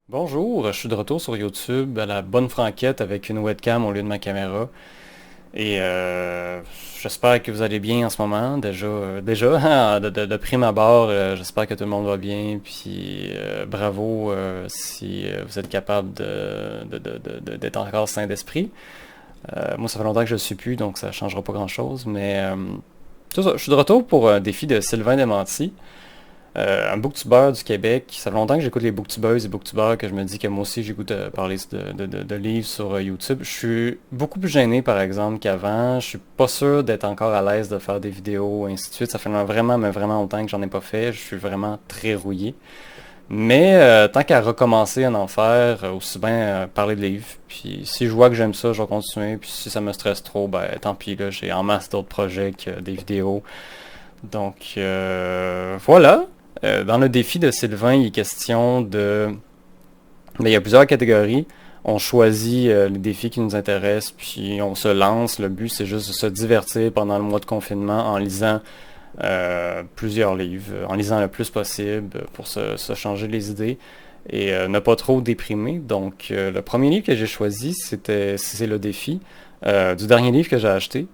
Bonjour, je suis de retour sur YouTube à la bonne franquette avec une webcam au lieu de ma caméra. Et j'espère que vous allez bien en ce moment. Déjà de prime abord, j'espère que tout le monde va bien. Puis bravo si vous êtes capable d'être encore sain d'esprit. Moi, ça fait longtemps que je ne le suis plus, donc ça ne changera pas grand-chose. Mais c'est ça, je suis de retour pour un défi de Sylvain Demanti. Un booktuber du Québec. Ça fait longtemps que j'écoute les booktubeuses et booktubeurs que je me dis que moi aussi j'écoute parler de livres sur YouTube. Je suis beaucoup plus gêné par exemple qu'avant. Je suis pas sûr d'être encore à l'aise de faire des vidéos et ainsi de suite. Ça fait vraiment, mais vraiment longtemps que j'en ai pas fait. Je suis vraiment très rouillé. Mais tant qu'à recommencer à en faire, aussi bien parler de livres. Puis si je vois que j'aime ça, je vais continuer. Puis si ça me stresse trop, ben tant pis là, j'ai en masse d'autres projets que des vidéos. Donc voilà. Dans le défi de Sylvain, il est question de... Mais il y a plusieurs catégories. On choisit les défis qui nous intéressent, puis on se lance. Le but, c'est juste de se divertir pendant le mois de confinement en lisant plusieurs livres, en lisant le plus possible pour se changer les idées et ne pas trop déprimer. Donc, le premier livre que j'ai choisi, c'est le défi du dernier livre que j'ai acheté.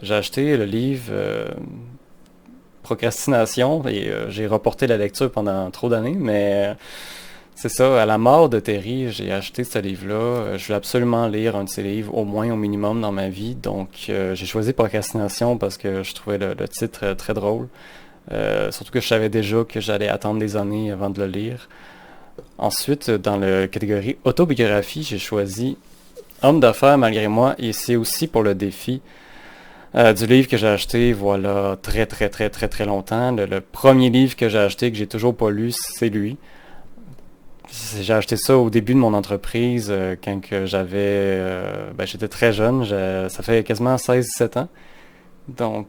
J'ai acheté le livre Procrastination et j'ai reporté la lecture pendant trop d'années, mais c'est ça, à la mort de Terry, j'ai acheté ce livre-là. Je voulais absolument lire un de ses livres, au moins au minimum dans ma vie, donc j'ai choisi Procrastination parce que je trouvais le titre très drôle. Surtout que je savais déjà que j'allais attendre des années avant de le lire. Ensuite, dans la catégorie autobiographie, j'ai choisi Homme d'affaires malgré moi et c'est aussi pour le défi du livre que j'ai acheté, voilà, très longtemps. Le premier livre que j'ai acheté, que j'ai toujours pas lu, c'est lui. J'ai acheté ça au début de mon entreprise, quand que j'étais très jeune, ça fait quasiment 16-17 ans. Donc,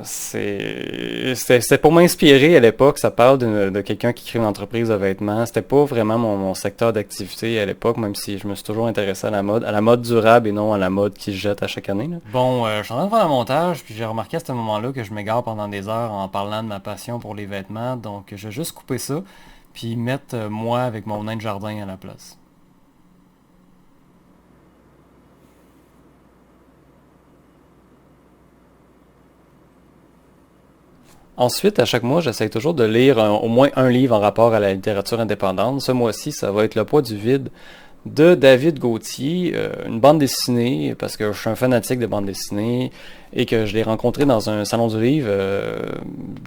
c'était pour m'inspirer à l'époque. Ça parle de quelqu'un qui crée une entreprise de vêtements. C'était pas vraiment mon secteur d'activité à l'époque, même si je me suis toujours intéressé à la mode durable et non à la mode qui se jette à chaque année, là. Bon, je suis en train de faire un montage, puis j'ai remarqué à ce moment-là que je m'égare pendant des heures en parlant de ma passion pour les vêtements. Donc, je vais juste couper ça, puis mettre moi avec mon nain de jardin à la place. Ensuite, à chaque mois, j'essaie toujours de lire au moins un livre en rapport à la littérature indépendante. Ce mois-ci, ça va être Le poids du vide de David Gauthier, une bande dessinée, parce que je suis un fanatique de bande dessinée et que je l'ai rencontré dans un salon du livre.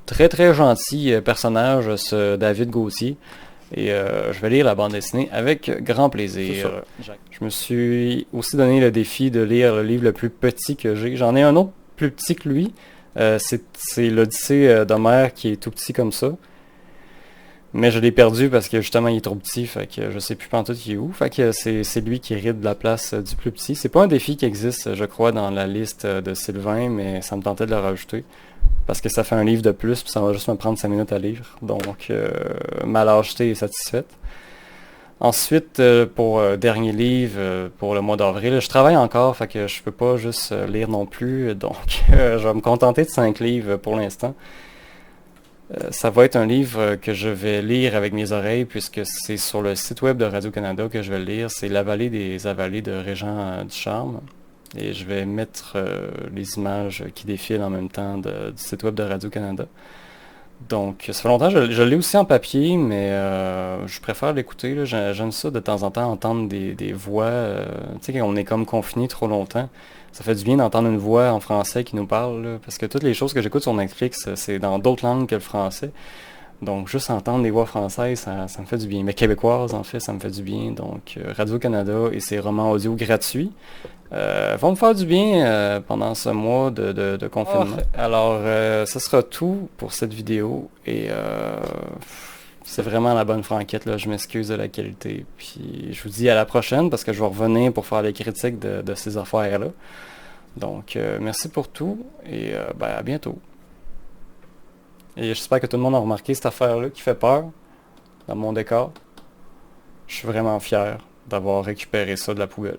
Très gentil personnage, ce David Gauthier. Et je vais lire la bande dessinée avec grand plaisir. Je me suis aussi donné le défi de lire le livre le plus petit que j'ai. J'en ai un autre plus petit que lui. C'est l'Odyssée d'Homère qui est tout petit comme ça. Mais je l'ai perdu parce que justement il est trop petit, fait que je sais plus pantoute il est où. Fait que c'est lui qui hérite de la place du plus petit. C'est pas un défi qui existe, je crois, dans la liste de Sylvain, mais ça me tentait de le rajouter. Parce que ça fait un livre de plus, puis ça va juste me prendre 5 minutes à lire. Donc ma lâcheté est satisfaite. Ensuite, pour dernier livre, pour le mois d'avril, je travaille encore, fait que je peux pas juste lire non plus. Donc je vais me contenter de 5 livres pour l'instant. Ça va être un livre que je vais lire avec mes oreilles puisque c'est sur le site web de Radio-Canada que je vais le lire. C'est La vallée des avalées de Régent Ducharme. Et je vais mettre les images qui défilent en même temps du site web de Radio-Canada. Donc, ça fait longtemps, je l'ai aussi en papier, mais je préfère l'écouter, là. J'aime ça de temps en temps, entendre des voix. Tu sais, quand on est comme confiné trop longtemps, ça fait du bien d'entendre une voix en français qui nous parle, là, parce que toutes les choses que j'écoute sur Netflix, c'est dans d'autres langues que le français. Donc, juste entendre des voix françaises, ça me fait du bien. Mais québécoises, en fait, ça me fait du bien. Donc, Radio-Canada et ses romans audio gratuits vont me faire du bien pendant ce mois de confinement. Alors, ce sera tout pour cette vidéo. Et c'est vraiment la bonne franquette, là. Je m'excuse de la qualité. Puis, je vous dis à la prochaine parce que je vais revenir pour faire les critiques de ces affaires-là. Donc, merci pour tout et à bientôt. Et j'espère que tout le monde a remarqué cette affaire-là qui fait peur dans mon décor. Je suis vraiment fier d'avoir récupéré ça de la poubelle.